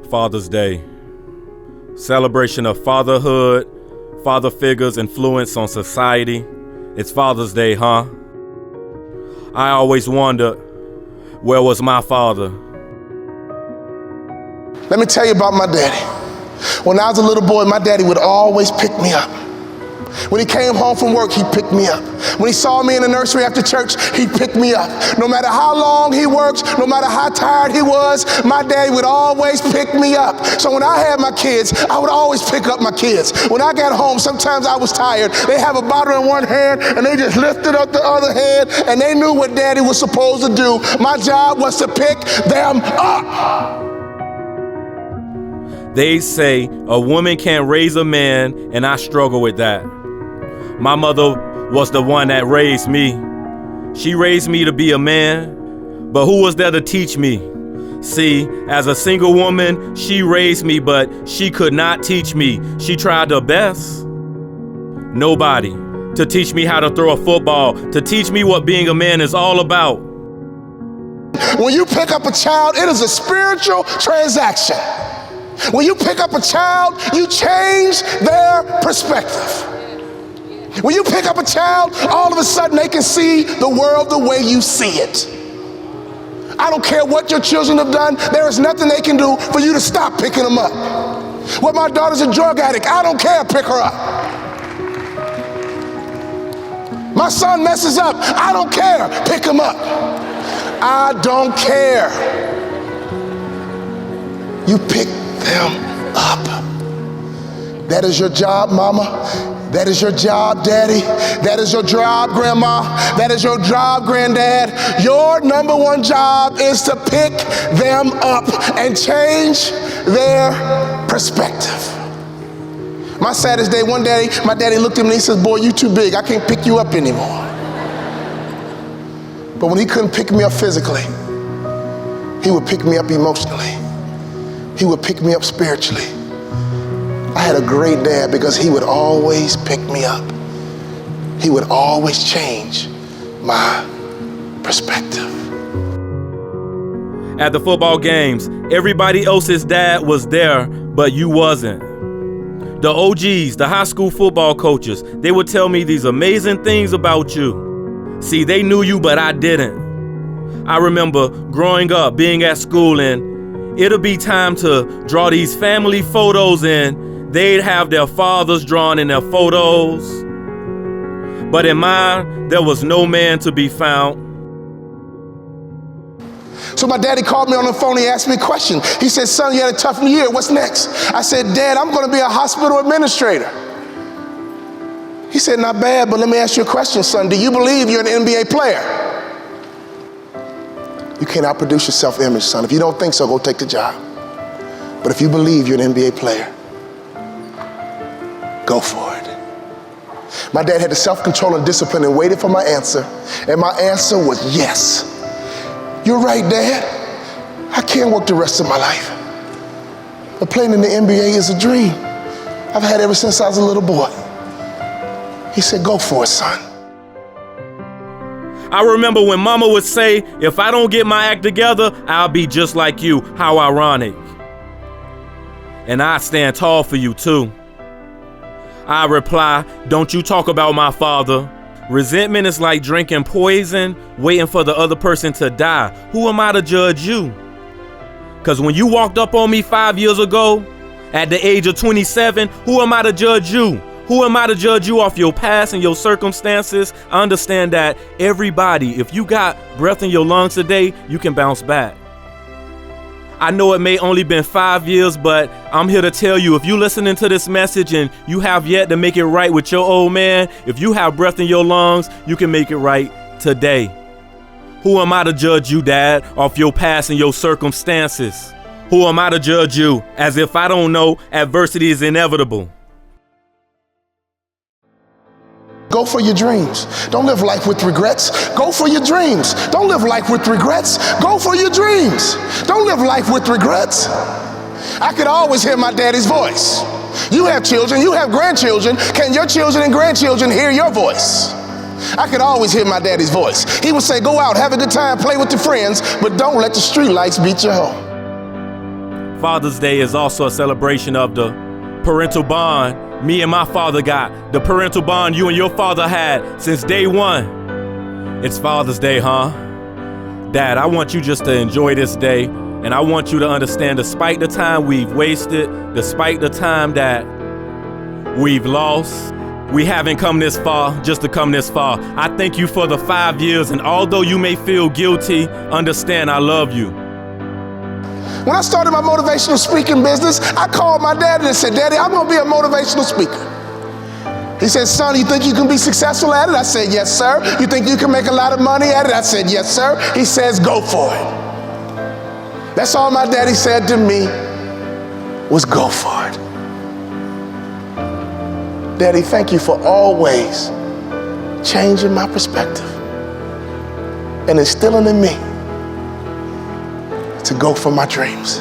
Father's Day. Celebration of fatherhood, father figures' influence on society. It's Father's Day, huh? I always wondered, where was my father? Let me tell you about my daddy. When I was a little boy, my daddy would always pick me up. When he came home from work, he'd pick me up. When he saw me in the nursery after church, he'd pick me up. No matter how long he worked, no matter how tired he was, my daddy would always pick me up. So when I had my kids, I would always pick up my kids. When I got home, sometimes I was tired. They have a bottle in one hand, and they just lifted up the other hand, and they knew what daddy was supposed to do. My job was to pick them up. They say a woman can't raise a man, and I struggle with that. My mother was the one that raised me. She raised me to be a man, but who was there to teach me? See, as a single woman, she raised me, but she could not teach me. She tried her best. Nobody to teach me how to throw a football, to teach me what being a man is all about. When you pick up a child, it is a spiritual transaction. When you pick up a child, you change their perspective. When you pick up a child, all of a sudden they can see the world the way you see it. I don't care what your children have done, there is nothing they can do for you to stop picking them up. Well, my daughter's a drug addict, I don't care, pick her up. My son messes up, I don't care, pick him up. I don't care. You pick them up. That is your job, mama. That is your job, daddy. That is your job, grandma. That is your job, granddad. Your number one job is to pick them up and change their perspective. My saddest day, one day, my daddy looked at me and he says, boy, you too big. I can't pick you up anymore. But when he couldn't pick me up physically, he would pick me up emotionally. He would pick me up spiritually. I had a great dad because he would always pick me up. He would always change my perspective. At the football games, everybody else's dad was there, but you wasn't. The OGs, the high school football coaches, they would tell me these amazing things about you. See, they knew you, but I didn't. I remember growing up, being at school, and it'll be time to draw these family photos in. They'd have their fathers drawn in their photos. But in mine, there was no man to be found. So my daddy called me on the phone, he asked me a question. He said, son, you had a tough year, what's next? I said, Dad, I'm gonna be a hospital administrator. He said, not bad, but let me ask you a question, son. Do you believe you're an NBA player? You can't outproduce your self-image, son. If you don't think so, go take the job. But if you believe you're an NBA player, go for it. My dad had the self-control and discipline and waited for my answer. And my answer was yes. You're right, Dad. I can't work the rest of my life. But playing in the NBA is a dream. I've had ever since I was a little boy. He said, go for it, son. I remember when Mama would say, if I don't get my act together, I'll be just like you. How ironic. And I stand tall for you too. I reply, don't you talk about my father. Resentment is like drinking poison, waiting for the other person to die. Who am I to judge you? Because when you walked up on me 5 years ago, at the age of 27, who am I to judge you? Who am I to judge you off your past and your circumstances? I understand that everybody, if you got breath in your lungs today, you can bounce back. I know it may only been 5 years, but I'm here to tell you, if you listening to this message and you have yet to make it right with your old man, if you have breath in your lungs, you can make it right today. Who am I to judge you, Dad, off your past and your circumstances? Who am I to judge you as if I don't know adversity is inevitable? Go for your dreams. Don't live life with regrets. Go for your dreams. Don't live life with regrets. Go for your dreams. Don't live life with regrets. I could always hear my daddy's voice. You have children, you have grandchildren. Can your children and grandchildren hear your voice? I could always hear my daddy's voice. He would say, go out, have a good time, play with your friends, but don't let the street lights beat you home. Father's Day is also a celebration of the parental bond me and my father got, the parental bond you and your father had since day one. It's Father's Day, huh? Dad, I want you just to enjoy this day, and I want you to understand, despite the time we've wasted, despite the time that we've lost, we haven't come this far just to come this far. I thank you for the 5 years, and although you may feel guilty, understand I love you. When I started my motivational speaking business, I called my daddy and said, Daddy, I'm gonna be a motivational speaker. He said, son, you think you can be successful at it? I said, yes, sir. You think you can make a lot of money at it? I said, yes, sir. He says, go for it. That's all my daddy said to me was go for it. Daddy, thank you for always changing my perspective and instilling in me to go for my dreams.